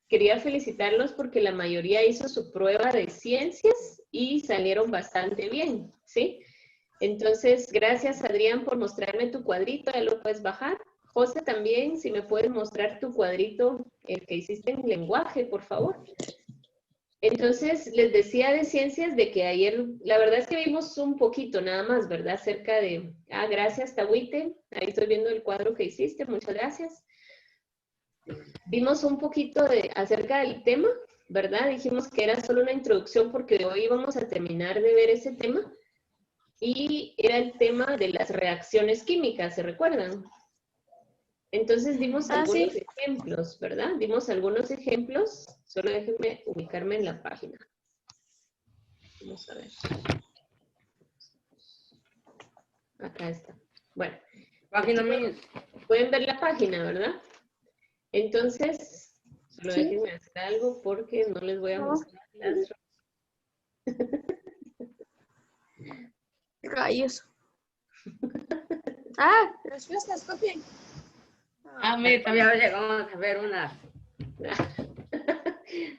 quería felicitarlos porque la mayoría hizo su prueba de ciencias y salieron bastante bien, ¿sí? Entonces, gracias Adrián por mostrarme tu cuadrito, ya lo puedes bajar. José también, si me puedes mostrar tu cuadrito, el que hiciste en lenguaje, por favor. Entonces, les decía de ciencias de que ayer, la verdad es que vimos un poquito nada más, ¿verdad? Acerca de, gracias Tahuite, ahí estoy viendo el cuadro que hiciste, muchas gracias. Vimos un poquito acerca del tema, ¿verdad? Dijimos que era solo una introducción porque hoy vamos a terminar de ver ese tema. Y era el tema de las reacciones químicas, ¿se recuerdan? Entonces dimos algunos ejemplos, ¿verdad? Dimos algunos ejemplos. Solo déjenme ubicarme en la página. Vamos a ver. Acá está. Bueno. Página mía. Pueden ver la página, ¿verdad? Entonces, solo déjenme hacer algo porque no les voy a mostrar las... Rayos. Respuestas, copien. A mí también llegamos a ver una.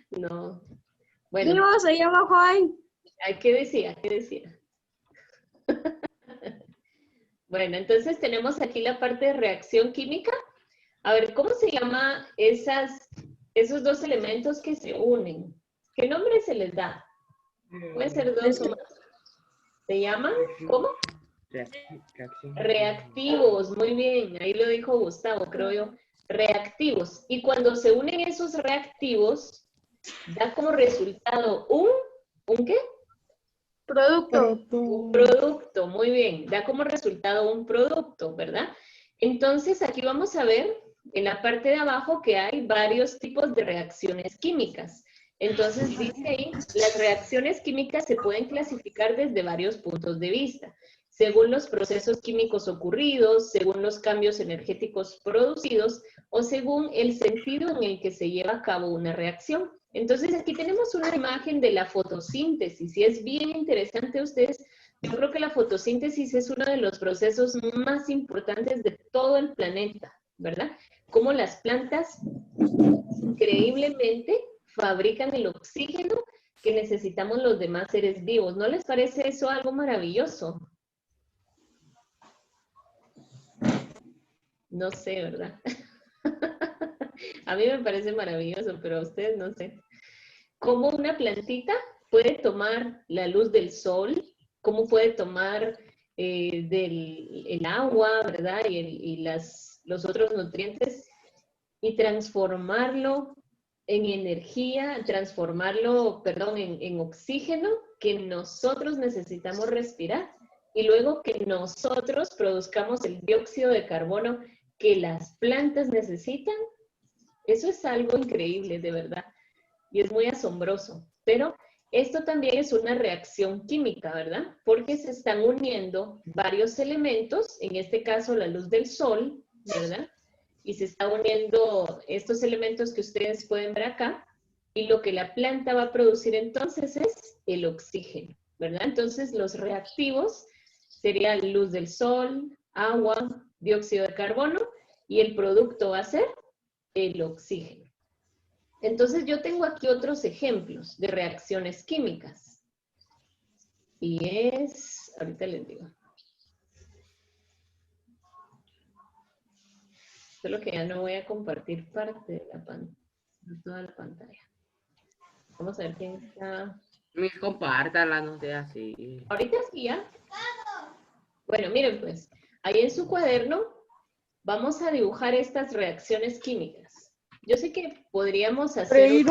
No. Bueno. Vimos ahí abajo ahí. ¿Qué decía? ¿Qué decía? Bueno, entonces tenemos aquí la parte de reacción química. A ver, ¿cómo se llama esos dos elementos que se unen? ¿Qué nombre se les da? Puede ser dos o más. ¿Se llaman? ¿Cómo? Reactivos, muy bien. Ahí lo dijo Gustavo, creo yo. Reactivos. Y cuando se unen esos reactivos, da como resultado ¿un qué? Producto. Un producto, muy bien. Da como resultado un producto, ¿verdad? Entonces, aquí vamos a ver en la parte de abajo que hay varios tipos de reacciones químicas. Entonces, dice ahí, las reacciones químicas se pueden clasificar desde varios puntos de vista, según los procesos químicos ocurridos, según los cambios energéticos producidos o según el sentido en el que se lleva a cabo una reacción. Entonces, aquí tenemos una imagen de la fotosíntesis y es bien interesante ustedes. Yo creo que la fotosíntesis es uno de los procesos más importantes de todo el planeta, ¿verdad? Cómo las plantas increíblemente fabrican el oxígeno que necesitamos los demás seres vivos. ¿No les parece eso algo maravilloso? No sé, ¿verdad? A mí me parece maravilloso, pero a ustedes no sé. ¿Cómo una plantita puede tomar la luz del sol? ¿Cómo puede tomar el agua, ¿verdad? Y los otros nutrientes y transformarlo en energía, transformarlo, perdón, en oxígeno que nosotros necesitamos respirar y luego que nosotros produzcamos el dióxido de carbono que las plantas necesitan? Eso es algo increíble, de verdad, y es muy asombroso, pero esto también es una reacción química, ¿verdad? Porque se están uniendo varios elementos, en este caso la luz del sol, ¿verdad? Y se está uniendo estos elementos que ustedes pueden ver acá, y lo que la planta va a producir entonces es el oxígeno, ¿verdad? Entonces los reactivos serían luz del sol, agua, dióxido de carbono, y el producto va a ser el oxígeno. Entonces yo tengo aquí otros ejemplos de reacciones químicas. Y ahorita les digo. Solo que ya no voy a compartir parte de toda la pantalla. Vamos a ver quién está. Compártala, no sea así. Ahorita sí, ¿ya? Bueno, miren pues, ahí en su cuaderno vamos a dibujar estas reacciones químicas. Yo sé que podríamos hacer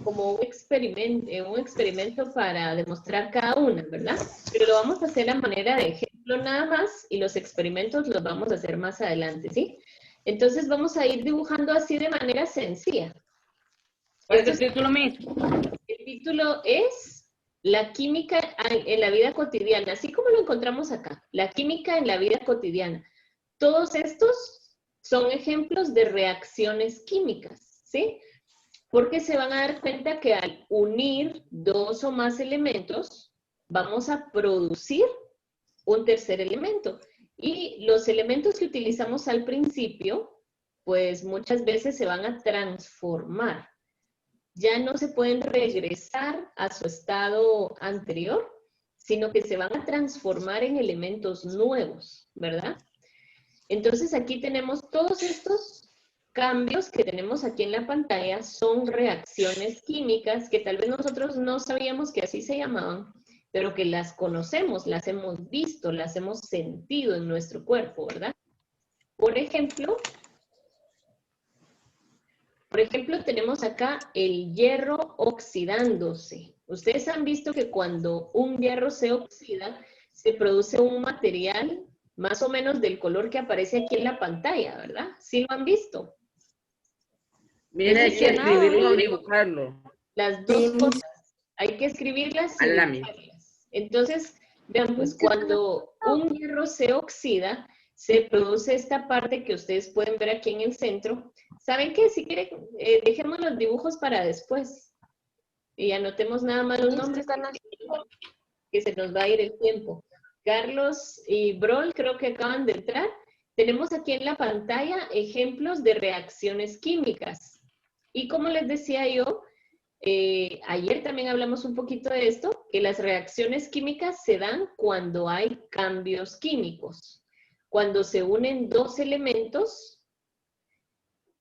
como un experimento para demostrar cada una, ¿verdad? Pero lo vamos a hacer a manera de ejemplo nada más y los experimentos los vamos a hacer más adelante, ¿sí? Entonces vamos a ir dibujando así de manera sencilla. ¿Cuál es el título mismo? El título es La química en la vida cotidiana, así como lo encontramos acá, la química en la vida cotidiana. Todos estos son ejemplos de reacciones químicas, ¿sí? Porque se van a dar cuenta que al unir dos o más elementos, vamos a producir un tercer elemento. Y los elementos que utilizamos al principio, pues muchas veces se van a transformar. Ya no se pueden regresar a su estado anterior, sino que se van a transformar en elementos nuevos, ¿verdad? Entonces aquí tenemos todos estos cambios que tenemos aquí en la pantalla, son reacciones químicas que tal vez nosotros no sabíamos que así se llamaban, pero que las conocemos, las hemos visto, las hemos sentido en nuestro cuerpo, ¿verdad? Por ejemplo, tenemos acá el hierro oxidándose. Ustedes han visto que cuando un hierro se oxida, se produce un material más o menos del color que aparece aquí en la pantalla, ¿verdad? ¿Sí lo han visto? Mira, hay que escribirlo o dibujarlo. Las dos cosas. Hay que escribirlas y A lápiz. dibujarlas. Entonces, vean, pues cuando un hierro se oxida, se produce esta parte que ustedes pueden ver aquí en el centro. ¿Saben qué? Si quieren, dejemos los dibujos para después. Y anotemos nada más los nombres, que se nos va a ir el tiempo. Carlos y Brol creo que acaban de entrar. Tenemos aquí en la pantalla ejemplos de reacciones químicas. Y como les decía yo, ayer también hablamos un poquito de esto, que las reacciones químicas se dan cuando hay cambios químicos. Cuando se unen dos elementos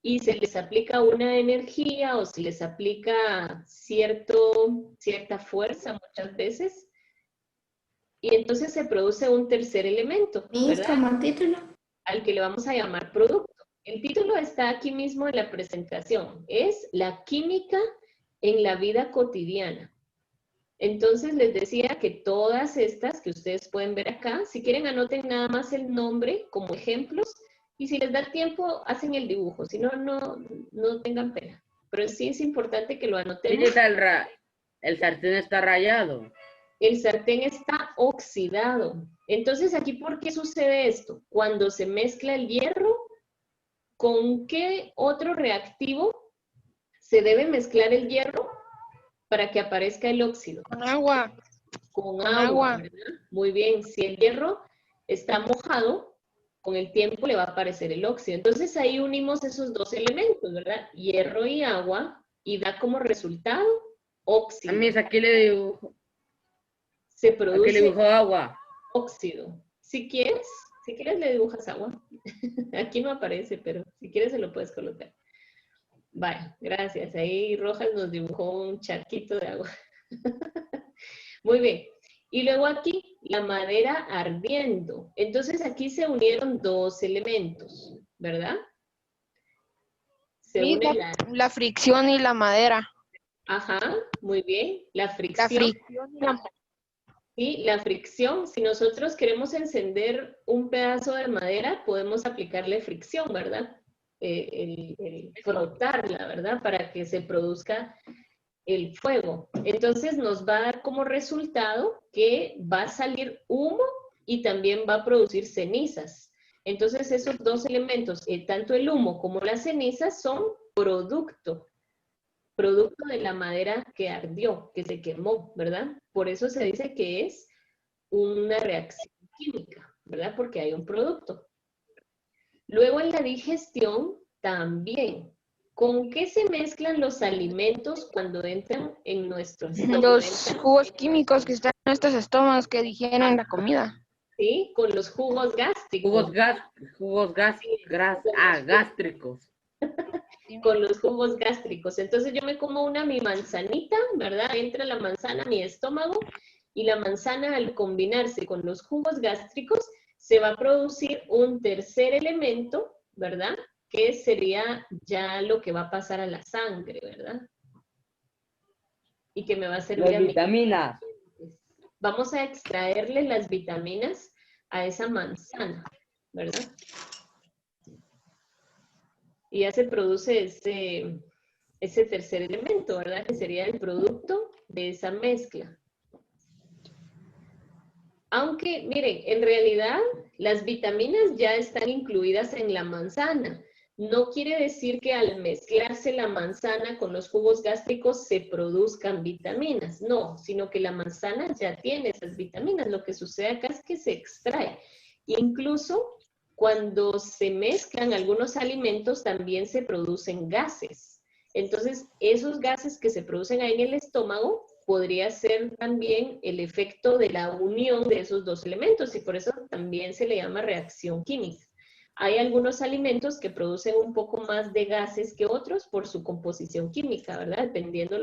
y se les aplica una energía o se les aplica cierta fuerza muchas veces, y entonces se produce un tercer elemento, ¿verdad? Al que le vamos a llamar producto. El título está aquí mismo en la presentación. Es la química en la vida cotidiana. Entonces les decía que todas estas que ustedes pueden ver acá, si quieren anoten nada más el nombre como ejemplos y si les da tiempo hacen el dibujo, si no, no tengan pena. Pero sí es importante que lo anotemos. El sartén está rayado. El sartén está oxidado. Entonces aquí, ¿por qué sucede esto? Cuando se mezcla el hierro, ¿con qué otro reactivo se debe mezclar el hierro para que aparezca el óxido? Con agua. Con agua, ¿verdad? Muy bien. Si el hierro está mojado, con el tiempo le va a aparecer el óxido. Entonces ahí unimos esos dos elementos, ¿verdad? Hierro y agua, y da como resultado óxido. A mí aquí le dibujo. Se produce aquí le dibujo agua. Óxido. Si quieres le dibujas agua. Aquí no aparece, pero si quieres se lo puedes colocar. Vale, gracias. Ahí Rojas nos dibujó un charquito de agua. Muy bien. Y luego aquí, la madera ardiendo. Entonces aquí se unieron dos elementos, ¿verdad? Se une la fricción y la madera. Ajá, muy bien. La fricción. La fricción y la madera. Y la fricción, si nosotros queremos encender un pedazo de madera, podemos aplicarle fricción, ¿verdad? El frotarla, ¿verdad? Para que se produzca el fuego. Entonces nos va a dar como resultado que va a salir humo y también va a producir cenizas. Entonces esos dos elementos, tanto el humo como las cenizas, son producto de la madera que ardió, que se quemó, ¿verdad? Por eso se dice que es una reacción química, ¿verdad? Porque hay un producto. Luego en la digestión también. ¿Con qué se mezclan los alimentos cuando entran en nuestro estómago? Los jugos químicos que están en estos estómagos que digieren la comida. Sí, con los jugos gástricos. Gástricos. Con los jugos gástricos. Entonces yo me como mi manzanita, ¿verdad? Entra la manzana a mi estómago y la manzana al combinarse con los jugos gástricos se va a producir un tercer elemento, ¿verdad? Que sería ya lo que va a pasar a la sangre, ¿verdad? Y que me va a servir a mí. Vitaminas. Vamos a extraerle las vitaminas a esa manzana, ¿verdad? Y ya se produce ese tercer elemento, ¿verdad? Que sería el producto de esa mezcla. Aunque, miren, en realidad las vitaminas ya están incluidas en la manzana. No quiere decir que al mezclarse la manzana con los jugos gástricos se produzcan vitaminas. No, sino que la manzana ya tiene esas vitaminas. Lo que sucede acá es que se extrae. Incluso cuando se mezclan algunos alimentos también se producen gases. Entonces, esos gases que se producen ahí en el estómago podría ser también el efecto de la unión de esos dos elementos y por eso también se le llama reacción química. Hay algunos alimentos que producen un poco más de gases que otros por su composición química, ¿verdad? Dependiendo de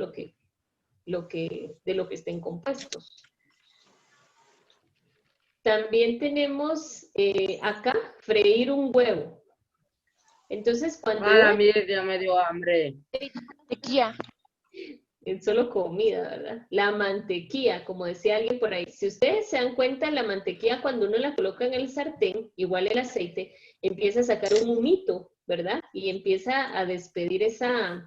lo que estén compuestos. También tenemos acá freír un huevo. Entonces, cuando Ya me dio hambre. Mantequilla. es solo comida, ¿verdad? La mantequilla, como decía alguien por ahí. Si ustedes se dan cuenta, la mantequilla cuando uno la coloca en el sartén, igual el aceite, empieza a sacar un humito, ¿verdad? Y empieza a despedir esa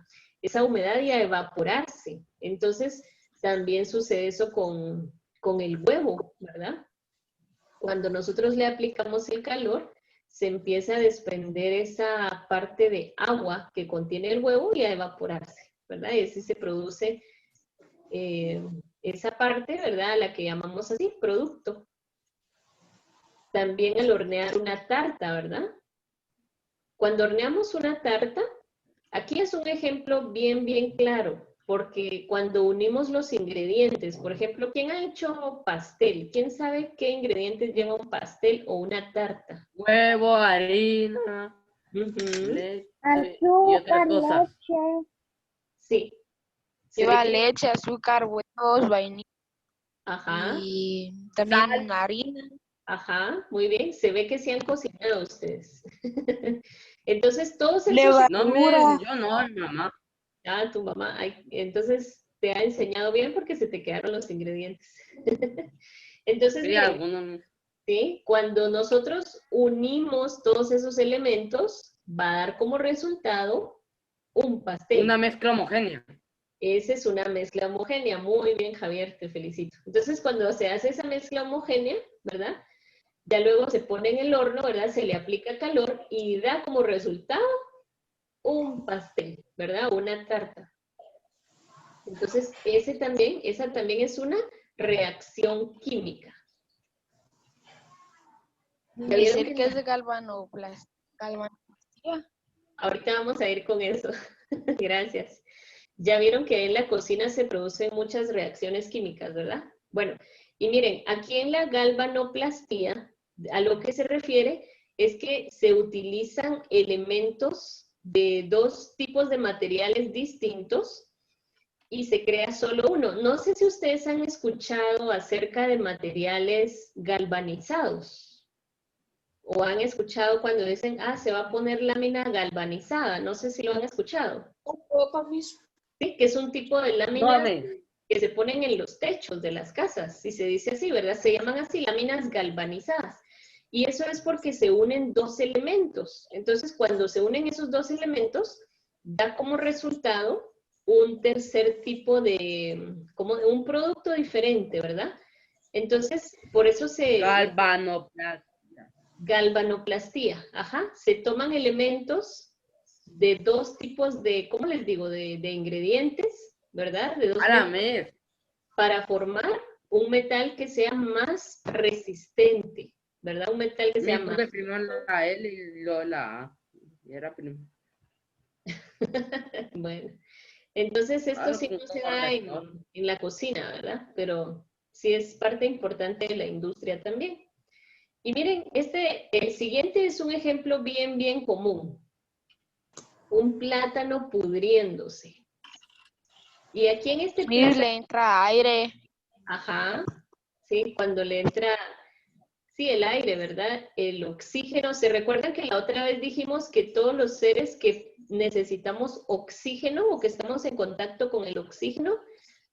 humedad y a evaporarse. Entonces, también sucede eso con el huevo, ¿verdad? Cuando nosotros le aplicamos el calor, se empieza a desprender esa parte de agua que contiene el huevo y a evaporarse, ¿verdad? Y así se produce esa parte, ¿verdad? A la que llamamos así, producto. También al hornear una tarta, ¿verdad? Cuando horneamos una tarta, aquí es un ejemplo bien, bien claro, porque cuando unimos los ingredientes, por ejemplo, ¿quién ha hecho pastel? ¿Quién sabe qué ingredientes lleva un pastel o una tarta? Huevo, harina, Ujú. leche y otras cosas. Sí. Se ve Lleva que, leche, azúcar, huevos, vainilla ajá, y también harina. ajá, muy bien. Se ve que sí han cocinado ustedes. Entonces, todos esos, No, miren, yo no, mi mamá. tu mamá, ay, entonces te ha enseñado bien porque se te quedaron los ingredientes. Entonces, Sí, miren, algunos. ¿sí? Cuando nosotros unimos todos esos elementos, va a dar como resultado un pastel. Una mezcla homogénea. Esa es una mezcla homogénea. Muy bien, Javier, te felicito. Entonces, cuando se hace esa mezcla homogénea, ¿verdad? Ya luego se pone en el horno, ¿verdad? Se le aplica calor y da como resultado un pastel, ¿verdad? Una tarta. Entonces, esa también es una reacción química. ¿Ya vieron Decir que es que de galvanoplastia. ahorita vamos a ir con eso. Gracias. Ya vieron que en la cocina se producen muchas reacciones químicas, ¿verdad? Bueno, y miren, aquí en la galvanoplastía, a lo que se refiere es que se utilizan elementos de dos tipos de materiales distintos y se crea solo uno. No sé si ustedes han escuchado acerca de materiales galvanizados o han escuchado cuando dicen, se va a poner lámina galvanizada. No sé si lo han escuchado. Sí, que es un tipo de No, a láminas ver. que se ponen en los techos de las casas, si se dice así, ¿verdad? Se llaman así láminas galvanizadas. Y eso es porque se unen dos elementos. Entonces, cuando se unen esos dos elementos, da como resultado un tercer tipo como de un producto diferente, ¿verdad? Entonces, por eso Galvanoplastia. galvanoplastía, ajá, se toman elementos de dos tipos de, ¿cómo les digo? De ingredientes, ¿verdad? De dos A la metales mes. para formar un metal que sea más resistente, ¿verdad? Un metal que sea Me más. puse primero la L y luego la A. Y era primero. Bueno, entonces esto Claro, sí con no se da corrector. en la cocina, ¿verdad? Pero sí es parte importante de la industria también. Y miren, el siguiente es un ejemplo bien, bien común. Un plátano pudriéndose. Y aquí en este Mire, plátano, le entra aire. ajá, sí, cuando le entra, sí, el aire, ¿verdad? El oxígeno. ¿Se recuerdan que la otra vez dijimos que todos los seres que necesitamos oxígeno o que estamos en contacto con el oxígeno,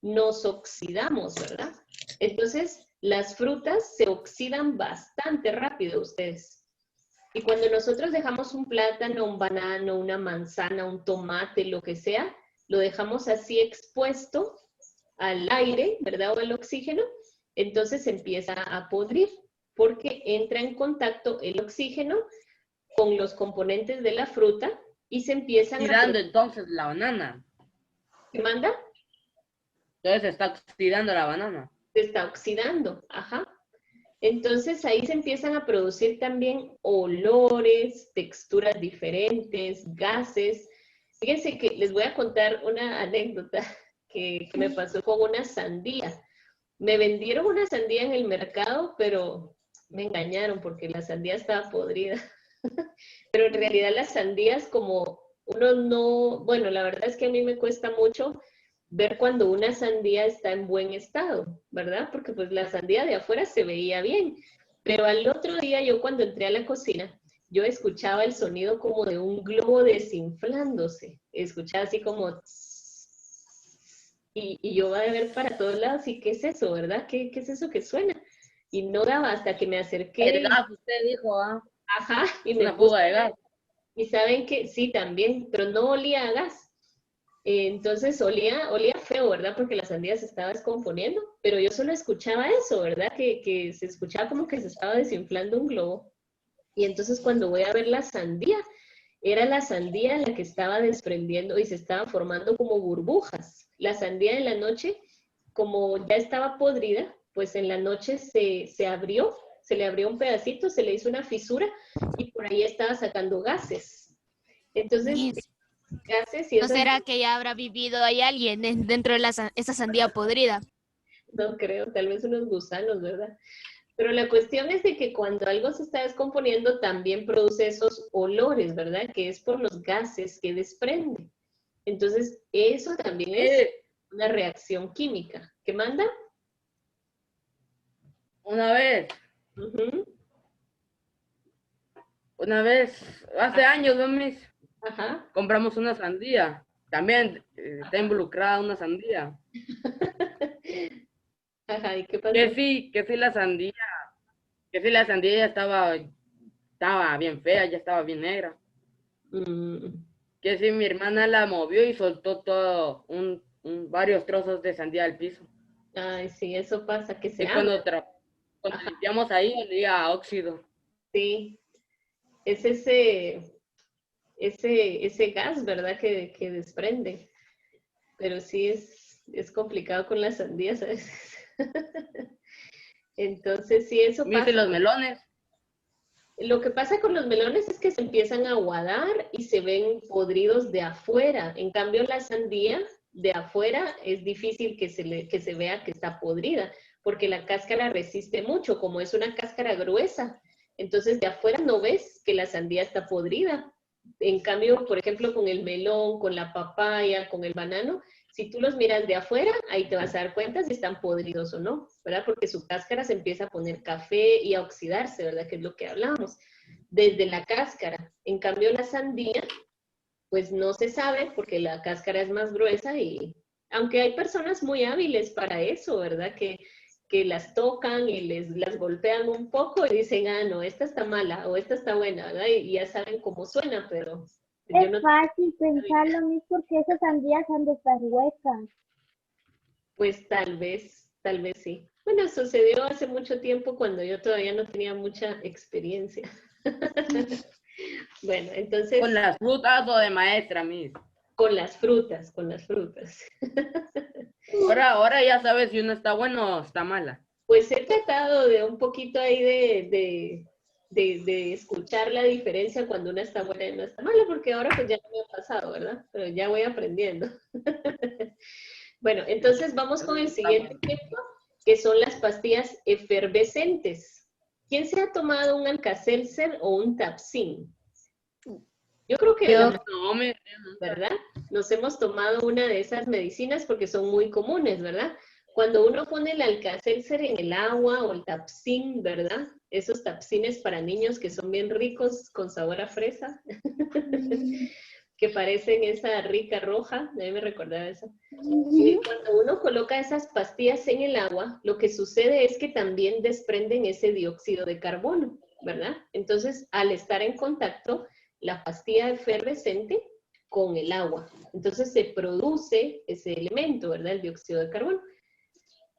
nos oxidamos, ¿verdad? Entonces, las frutas se oxidan bastante rápido ustedes. Y cuando nosotros dejamos un plátano, un banano, una manzana, un tomate, lo que sea, lo dejamos así expuesto al aire, ¿verdad? O al oxígeno, entonces empieza a podrir porque entra en contacto el oxígeno con los componentes de la fruta y se empiezan a Oxidando entonces la banana. ¿Qué manda? Entonces se está oxidando la banana. Se está oxidando, ajá. Entonces ahí se empiezan a producir también olores, texturas diferentes, gases. Fíjense que les voy a contar una anécdota que me pasó con una sandía. Me vendieron una sandía en el mercado, pero me engañaron porque la sandía estaba podrida. Pero en realidad las sandías como uno no, bueno, la verdad es que a mí me cuesta mucho ver cuando una sandía está en buen estado, ¿verdad? Porque pues la sandía de afuera se veía bien, pero al otro día yo cuando entré a la cocina, yo escuchaba el sonido como de un globo desinflándose, escuchaba así como y yo iba a ver para todos lados y ¿qué es eso, verdad? ¿Qué es eso que suena? Y no daba hasta que me acerqué El gas, usted dijo, ¿ah? ajá, y me Una puse, fuga de gas. y saben que sí, también, pero no olía a gas. Entonces olía feo, ¿verdad? Porque la sandía se estaba descomponiendo, pero yo solo escuchaba eso, ¿verdad? Que se escuchaba como que se estaba desinflando un globo. Y entonces cuando voy a ver la sandía, era la sandía la que estaba desprendiendo y se estaba formando como burbujas. La sandía en la noche, como ya estaba podrida, pues en la noche se abrió, se le abrió un pedacito, se le hizo una fisura y por ahí estaba sacando gases. Entonces, Miss, gases y ¿no esas, será que ya habrá vivido ahí alguien dentro de esa sandía podrida? no creo, tal vez unos gusanos, ¿verdad? Pero la cuestión es de que cuando algo se está descomponiendo también produce esos olores, ¿verdad? Que es por los gases que desprende. Entonces, eso también es una reacción química. ¿Qué manda? Una vez, Ujú. hace años, ¿no, Miss? Ajá. Compramos una sandía. También está involucrada una sandía. Ajá, ¿y qué pasó? Que sí la sandía ya estaba bien fea, ya estaba bien negra. Mm, Que sí, mi hermana la movió y soltó varios trozos de sandía al piso. ay, sí, eso pasa, que se Y abre. cuando Ajá, limpiamos ahí, olía a óxido. sí. Es ese gas, ¿verdad? Que desprende. Pero sí es complicado con las sandías a veces. Entonces, sí, eso Mis y pasa. los melones. Lo que pasa con los melones es que se empiezan a aguadar y se ven podridos de afuera. En cambio, la sandía de afuera es difícil que se vea que está podrida, porque la cáscara resiste mucho, como es una cáscara gruesa. Entonces, de afuera no ves que la sandía está podrida. En cambio, por ejemplo, con el melón, con la papaya, con el banano, si tú los miras de afuera, ahí te vas a dar cuenta si están podridos o no, ¿verdad? Porque su cáscara se empieza a poner café y a oxidarse, ¿verdad? Que es lo que hablamos, desde la cáscara. En cambio, la sandía, pues no se sabe porque la cáscara es más gruesa y aunque hay personas muy hábiles para eso, ¿verdad? Que las tocan y las golpean un poco y dicen, ah, no, esta está mala o esta está buena, ¿verdad? Y ya saben cómo suena, pero yo Es no. fácil pensarlo, Miss, porque esas sandías han de estar huecas. Pues tal vez sí. Bueno, sucedió hace mucho tiempo cuando yo todavía no tenía mucha experiencia. Bueno, entonces, Con las frutas o de maestra, Miss. con las frutas, con las frutas. Ahora ya sabes si una está buena o está mala. Pues he tratado de un poquito ahí de escuchar la diferencia cuando una está buena y no está mala, porque ahora pues ya no me ha pasado, ¿verdad? Pero ya voy aprendiendo. Bueno, entonces vamos con el siguiente ejemplo, que son las pastillas efervescentes. ¿Quién se ha tomado un Alka-Seltzer o un Tapsin? Yo creo que Yo, No, Miss. ¿verdad? Nos hemos tomado una de esas medicinas porque son muy comunes, ¿verdad? Cuando uno pone el Alka-Seltzer en el agua o el Tapsin, ¿verdad? Esos Tapsines para niños que son bien ricos con sabor a fresa, que parecen esa rica roja, a mí me recordaba eso. Cuando uno coloca esas pastillas en el agua, lo que sucede es que también desprenden ese dióxido de carbono, ¿verdad? Entonces, al estar en contacto, la pastilla efervescente con el agua. Entonces se produce ese elemento, ¿verdad? El dióxido de carbono.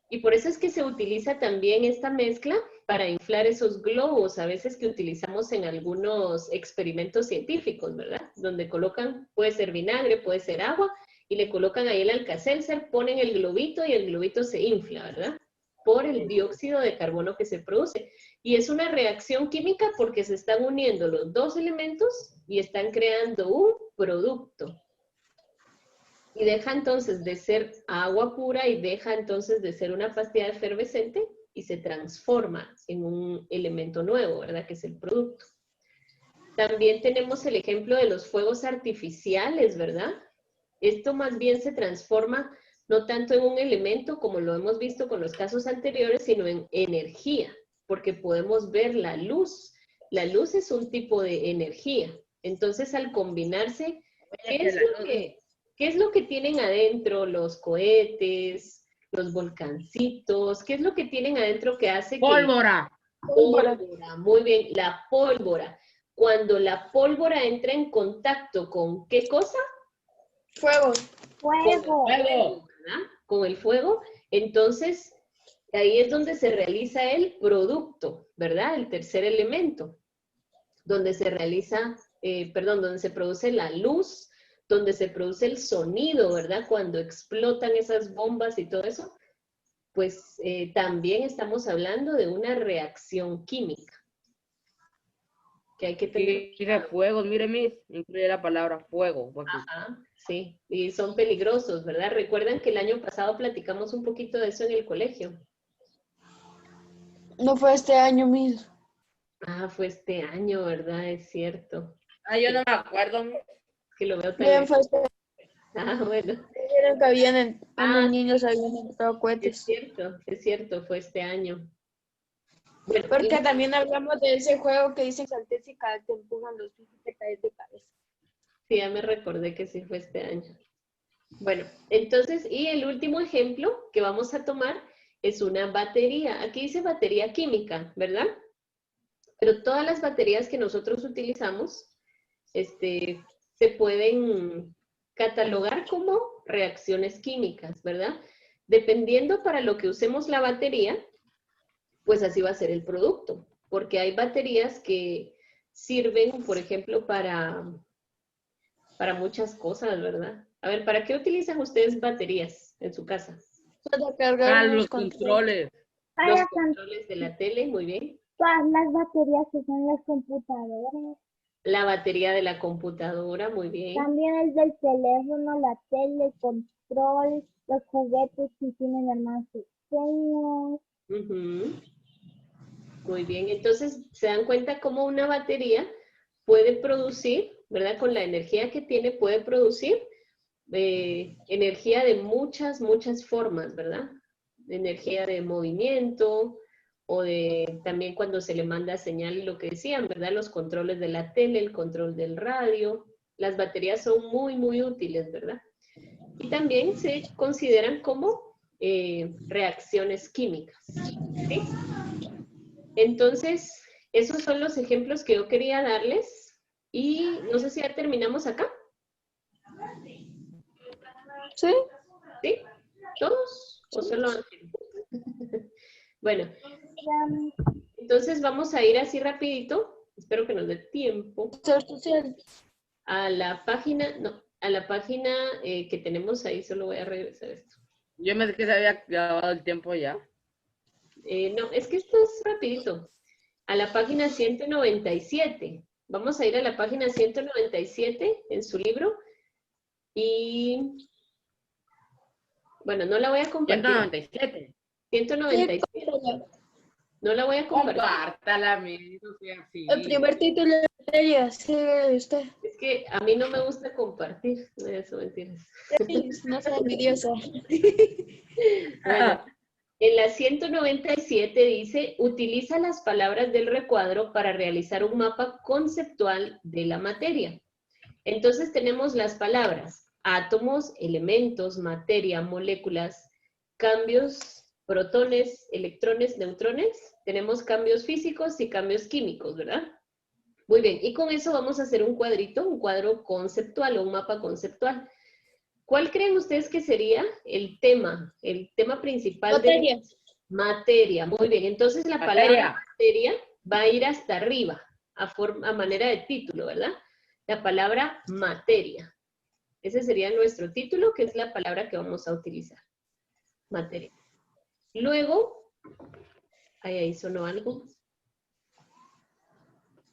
Y por eso es que se utiliza también esta mezcla para inflar esos globos, a veces que utilizamos en algunos experimentos científicos, ¿verdad? Donde colocan, puede ser vinagre, puede ser agua, y le colocan ahí el Alka-Seltzer, ponen el globito y el globito se infla, ¿verdad? por el dióxido de carbono que se produce. Y es una reacción química porque se están uniendo los dos elementos y están creando un producto. Y deja entonces de ser agua pura y deja entonces de ser una pastilla efervescente y se transforma en un elemento nuevo, ¿verdad? Que es el producto. También tenemos el ejemplo de los fuegos artificiales, ¿verdad? Esto más bien se transforma no tanto en un elemento como lo hemos visto con los casos anteriores, sino en energía, porque podemos ver la luz. La luz es un tipo de energía. Entonces, al combinarse, ¿qué es lo que tienen adentro los cohetes, los volcancitos? ¿Qué es lo que tienen adentro que hace que... Pólvora. Pólvora, muy bien, la pólvora. Cuando la pólvora entra en contacto con ¿qué cosa? Fuego. Fuego. ¿Verdad? Con el fuego, entonces ahí es donde se realiza el producto, ¿verdad? El tercer elemento, donde se realiza, donde se produce la luz, donde se produce el sonido, ¿verdad? Cuando explotan esas bombas y todo eso, pues también estamos hablando de una reacción química. Que hay que tener. Mire, fuego, mire, Miss, incluye la palabra fuego. Ajá, sí, y son peligrosos, ¿verdad? Recuerdan que el año pasado platicamos un poquito de eso en el colegio. No fue este año mismo. Ah, fue este año, ¿verdad? Es cierto. Ah, yo no me acuerdo. Es que lo veo tan... Bien, fue este Ah, bueno. Vieron que habían, unos Ah, niños habían entrado cohetes. es cierto, fue este año. Bueno, Porque también hablamos de ese juego que dicen saltes y cada te empujan los pies y te caes de cabeza. sí, ya me recordé que sí fue este año. Bueno, entonces, y el último ejemplo que vamos a tomar es una batería. Aquí dice batería química, ¿verdad? Pero todas las baterías que nosotros utilizamos, se pueden catalogar como reacciones químicas, ¿verdad? Dependiendo para lo que usemos la batería, pues así va a ser el producto. Porque hay baterías que sirven, por ejemplo, para muchas cosas, ¿verdad? A ver, ¿para qué utilizan ustedes baterías en su casa? Para cargar Ah, unos los controles. Los controles de la tele, muy bien. Todas las baterías que son las computadoras. La batería de la computadora, muy bien. También el del teléfono, la tele, el control, los juguetes que tienen almacenes. Ujú. Muy bien, entonces se dan cuenta cómo una batería puede producir, ¿verdad? Con la energía que tiene, puede producir energía de muchas, muchas formas, ¿verdad? Energía de movimiento o de también cuando se le manda señal, lo que decían, ¿verdad? Los controles de la tele, el control del radio. Las baterías son muy, muy útiles, ¿verdad? Y también se consideran como reacciones químicas, ¿sí? Entonces, esos son los ejemplos que yo quería darles y no sé si ya terminamos acá. ¿Sí? ¿Sí? ¿Todos? ¿O solo Ángel? Bueno, entonces vamos a ir así rapidito, espero que nos dé tiempo, a la página, no, a la página que tenemos ahí, solo voy a regresar esto. Yo me dije que se había acabado el tiempo ya. No, es que esto es rapidito. A la página 197. Vamos a ir a la página 197 en su libro y... Bueno, no la voy a compartir. 197. 197. No la voy a compartir. Compártala, no sea así. El primer título de ella, sí, usted. Es que a mí no me gusta compartir. No, eso mentiras. No sea envidiosa. Bueno, en la 197 dice, utiliza las palabras del recuadro para realizar un mapa conceptual de la materia. Entonces tenemos las palabras átomos, elementos, materia, moléculas, cambios, protones, electrones, neutrones. Tenemos cambios físicos y cambios químicos, ¿verdad? Muy bien, y con eso vamos a hacer un cuadrito, un cuadro conceptual o un mapa conceptual. ¿Cuál creen ustedes que sería el tema principal? Materia. Materia, muy bien. Entonces la palabra materia va a ir hasta arriba, a manera de título, ¿verdad? La palabra materia. Ese sería nuestro título, que es la palabra que vamos a utilizar. Materia. Luego, Ahí sonó algo.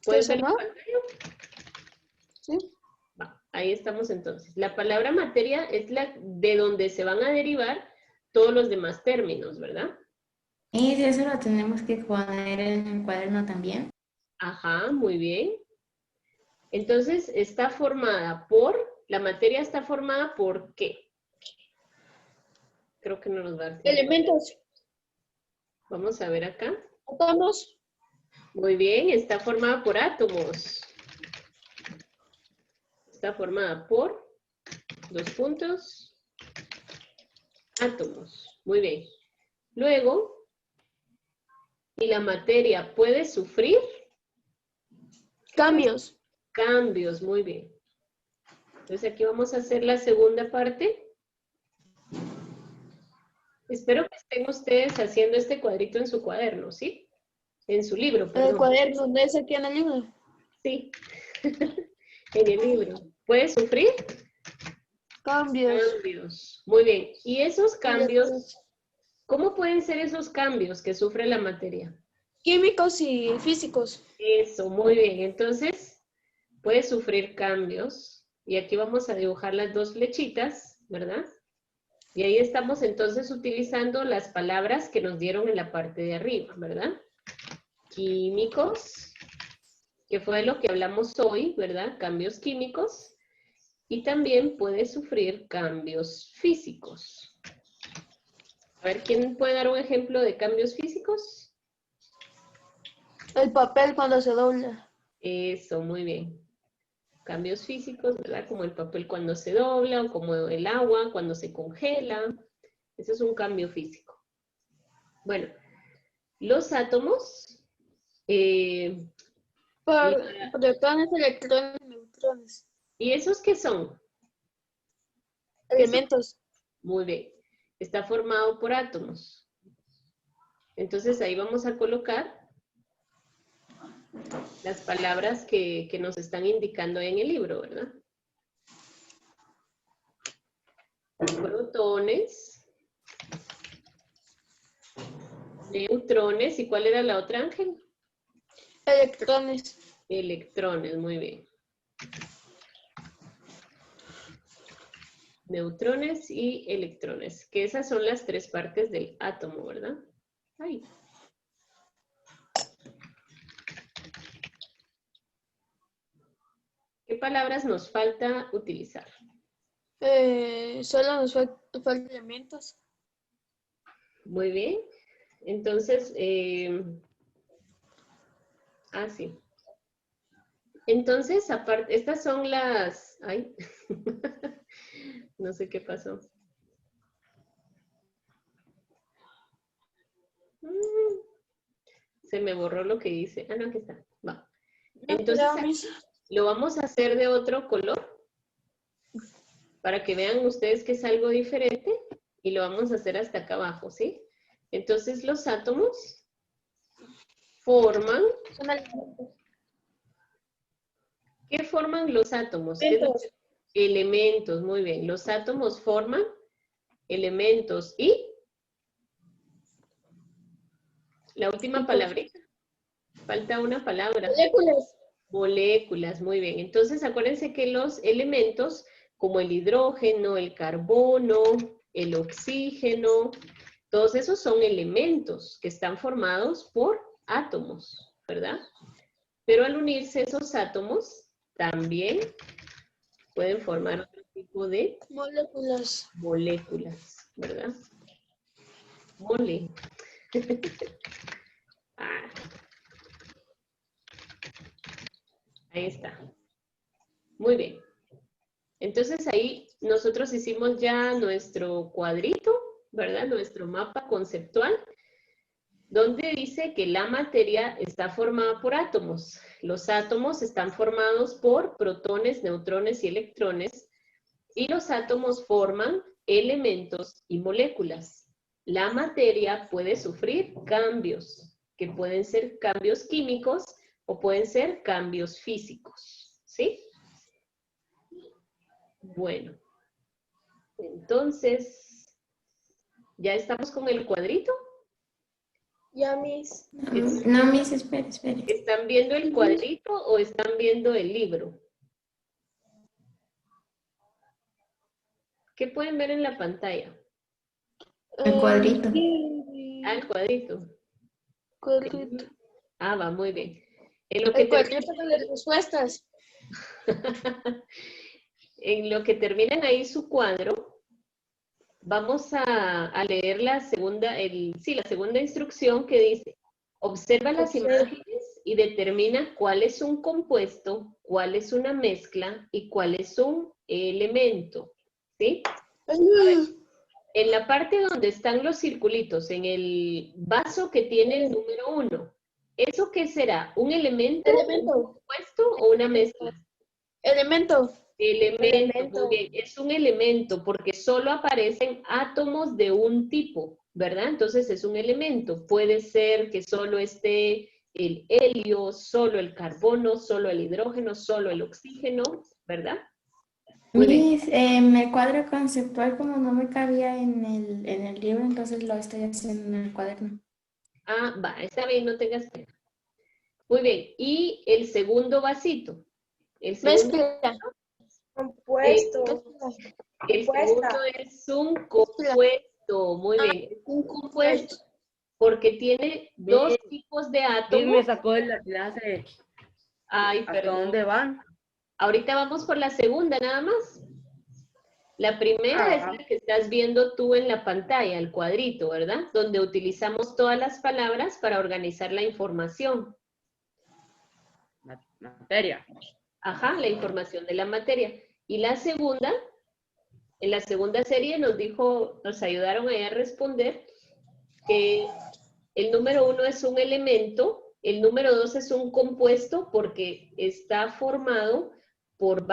¿Qué ¿Puedes ver la sonó? pantalla? Sí. Va, ahí estamos entonces. La palabra materia es la de donde se van a derivar todos los demás términos, ¿verdad? Y si eso lo tenemos que poner en el cuaderno también. Ajá, muy bien. Entonces, está formada por, la materia está formada por ¿qué? Creo que no nos va a dar tiempo. Elementos. Vamos a ver acá. Átomos. Muy bien, está formada por átomos. Está formada por, dos puntos, átomos. Muy bien. Luego, ¿y la materia puede sufrir? Cambios. Cambios, muy bien. Entonces aquí vamos a hacer la segunda parte. Espero que estén ustedes haciendo este cuadrito en su cuaderno, ¿sí? En su libro, El perdón. cuaderno, ¿no es aquí en el libro? Sí, en el libro. ¿Puede sufrir? Cambios. Cambios. Muy bien. ¿Y esos cambios, cómo pueden ser esos cambios que sufre la materia? Químicos y físicos. Eso, muy bien. Entonces, puede sufrir cambios. Y aquí vamos a dibujar las dos flechitas, ¿verdad? Y ahí estamos entonces utilizando las palabras que nos dieron en la parte de arriba, ¿verdad? Químicos, que fue de lo que hablamos hoy, ¿verdad? Cambios químicos. Y también puede sufrir cambios físicos. A ver, ¿quién puede dar un ejemplo de cambios físicos? El papel cuando se dobla. Eso, muy bien. Cambios físicos, ¿verdad? Como el papel cuando se dobla o como el agua cuando se congela. Ese es un cambio físico. Bueno, los átomos, Protones, electrones, neutrones. ¿y esos qué son? Elementos. Muy bien. Está formado por átomos. Entonces ahí vamos a colocar las palabras que nos están indicando en el libro, ¿verdad? Protones, neutrones, ¿y cuál era la otra, Ángel? Electrones. Electrones, muy bien. Neutrones y electrones, que esas son las tres partes del átomo, ¿verdad? Ay. ¿Qué palabras nos falta utilizar? Solo nos faltan elementos. Muy bien. Entonces, sí. Entonces, aparte, estas son las... Ay, no sé qué pasó. Se me borró lo que hice. Ah, no, aquí está. Va. Entonces, aquí lo vamos a hacer de otro color para que vean ustedes que es algo diferente y lo vamos a hacer hasta acá abajo, ¿sí? Entonces, los átomos forman... Son elementos. ¿Qué forman los átomos? ¿Qué es lo que- Elementos, muy bien. Los átomos forman elementos y la última palabrita. Falta una palabra. Moléculas. Moléculas, muy bien. Entonces, acuérdense que los elementos, como el hidrógeno, el carbono, el oxígeno, todos esos son elementos que están formados por átomos, ¿verdad? Pero al unirse esos átomos, también pueden formar otro tipo de Moléculas. moléculas, ¿verdad? Mole. Ah, ahí está. Muy bien. Entonces ahí nosotros hicimos ya nuestro cuadrito, ¿verdad? Nuestro mapa conceptual, donde dice que la materia está formada por átomos. Los átomos están formados por protones, neutrones y electrones, y los átomos forman elementos y moléculas. La materia puede sufrir cambios, que pueden ser cambios químicos o pueden ser cambios físicos, ¿sí? Bueno, entonces, ¿ya estamos con el cuadrito? Ya, mis. No, Miss, espere, espere. ¿Están viendo el cuadrito o están viendo el libro? ¿Qué pueden ver en la pantalla? El cuadrito. Ah, el cuadrito. Cuadrito. Ah, va, muy bien. En lo que El cuadrito con las respuestas. En lo que terminan ahí su cuadro, vamos a leer la segunda, la segunda instrucción que dice, observa las imágenes y determina cuál es un compuesto, cuál es una mezcla y cuál es un elemento. ¿Sí? A ver, en la parte donde están los circulitos, en el vaso que tiene el número 1, ¿eso qué será? ¿Un elemento, un compuesto o una mezcla? Elemento. Elemento, muy bien, es un elemento porque solo aparecen átomos de un tipo, ¿verdad? Entonces es un elemento. Puede ser que solo esté el helio, solo el carbono, solo el hidrógeno, solo el oxígeno, ¿verdad? Muy bien. Miss, el cuadro conceptual como no me cabía en el libro, entonces lo estoy haciendo en el cuaderno. Ah, va, está bien, no tengas pena. Muy bien, y el segundo vasito. El segundo, Mezcla. Compuesto. el segundo es un compuesto, muy bien, es un compuesto porque tiene dos tipos de Miss átomos. me sacó de la clase. Ay, ¿Hasta perdón. dónde van? Ahorita vamos por la segunda nada más. La primera es la que estás viendo tú en la pantalla, el cuadrito, ¿verdad? Donde utilizamos todas las palabras para organizar la información. Materia. Ajá, la información de la materia. Y la segunda, en la segunda serie nos ayudaron ahí a responder que el número 1 es un elemento, el número 2 es un compuesto porque está formado por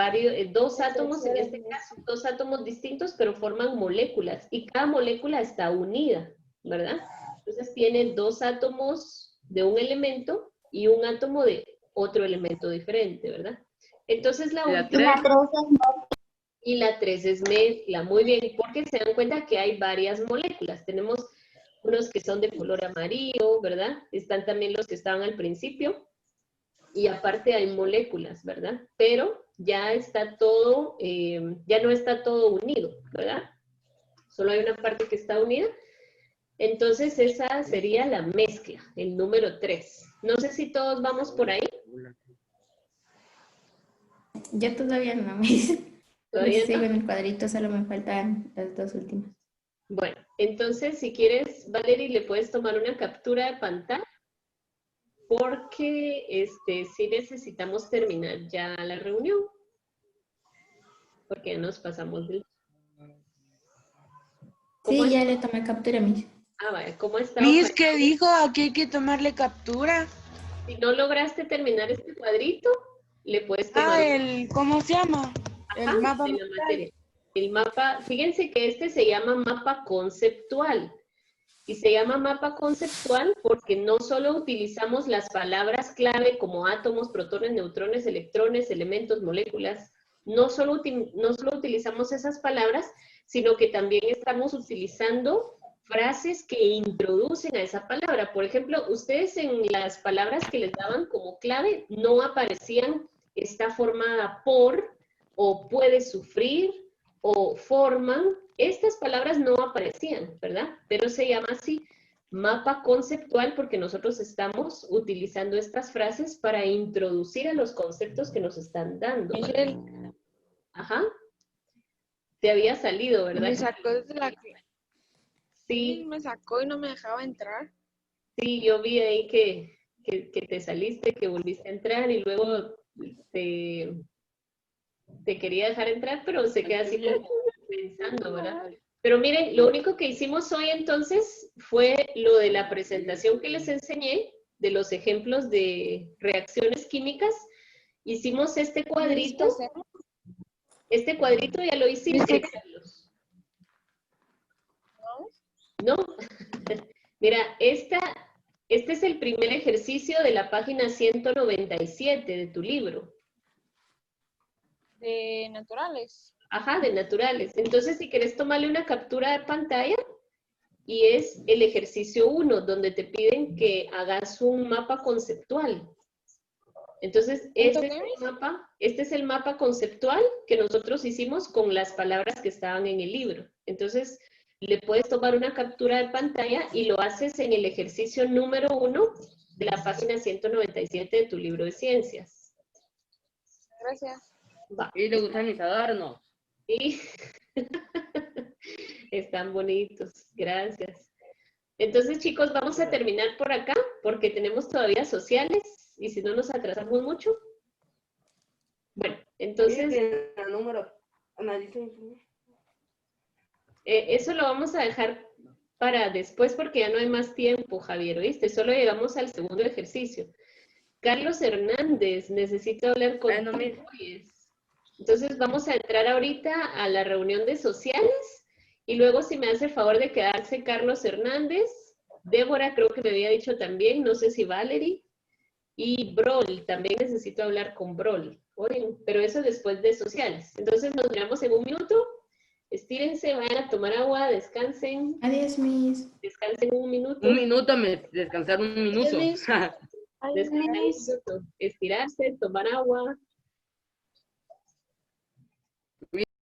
dos átomos, en este caso, dos átomos distintos, pero forman moléculas y cada molécula está unida, ¿verdad? Entonces tiene dos átomos de un elemento y un átomo de otro elemento diferente, ¿verdad? Entonces la última... Y la 3 es mezcla, muy bien, porque se dan cuenta que hay varias moléculas. Tenemos unos que son de color amarillo, ¿verdad? Están también los que estaban al principio. Y aparte hay moléculas, ¿verdad? Pero ya está todo, ya no está todo unido, ¿verdad? Solo hay una parte que está unida. Entonces esa sería la mezcla, el número 3. No sé si todos vamos por ahí. Yo todavía no, Miss. ¿Todavía Sigo no? en el cuadrito, solo me faltan las dos últimas. Bueno, entonces si quieres, Valerie, le puedes tomar una captura de pantalla porque sí necesitamos terminar ya la reunión porque ya nos pasamos del... Sí, ya le tomé captura, Miss. Ah, vaya, ¿cómo está? Miss, ¿qué dijo? Aquí hay que tomarle captura. Si no lograste terminar este cuadrito, le puedes tomar... ¿cómo se llama? Ajá, El mapa. de la materia. El mapa, fíjense que este se llama mapa conceptual. Y se llama mapa conceptual porque no solo utilizamos las palabras clave como átomos, protones, neutrones, electrones, elementos, moléculas, no solo utilizamos esas palabras, sino que también estamos utilizando frases que introducen a esa palabra. Por ejemplo, ustedes en las palabras que les daban como clave no aparecían está formada por, o puede sufrir, o forman. Estas palabras no aparecían, ¿verdad? Pero se llama así mapa conceptual porque nosotros estamos utilizando estas frases para introducir a los conceptos que nos están dando. Ajá. Te había salido, ¿verdad? Me sacó desde la clase. Sí, Me sacó y no me dejaba entrar. sí, yo vi ahí que te saliste, que volviste a entrar y luego te quería dejar entrar, pero se queda así como pensando, ¿verdad? Pero miren, lo único que hicimos hoy entonces fue lo de la presentación que les enseñé, de los ejemplos de reacciones químicas. Hicimos este cuadrito. Este cuadrito ya lo hiciste, Carlos. ¿No? Mira, este es el primer ejercicio de la página 197 de tu libro. De naturales. Ajá, de naturales. Entonces, si quieres tomarle una captura de pantalla y es el ejercicio 1, donde te piden que hagas un mapa conceptual. Entonces, este es el mapa conceptual que nosotros hicimos con las palabras que estaban en el libro. Entonces, le puedes tomar una captura de pantalla y lo haces en el ejercicio número 1 de la página 197 de tu libro de ciencias. Gracias. Va. Y le gustan mis adornos. Y están bonitos, gracias. Entonces, chicos, vamos a terminar por acá porque tenemos todavía sociales y si no nos atrasamos mucho. Bueno, entonces eso lo vamos a dejar para después porque ya no hay más tiempo, Javier, ¿oíste? Solo llegamos al segundo ejercicio. Carlos Hernández, necesito hablar contigo. Entonces vamos a entrar ahorita a la reunión de sociales y luego si me hace el favor de quedarse Carlos Hernández, Débora creo que me había dicho también, no sé si Valerie, y Brol, también necesito hablar con Brol. Oigan, pero eso después de sociales. Entonces nos miramos en un minuto, estírense, vayan a tomar agua, descansen. Adiós, Miss. Descansen un minuto. Un minuto, descansar un minuto. Descansar un minuto. Estirarse, tomar agua.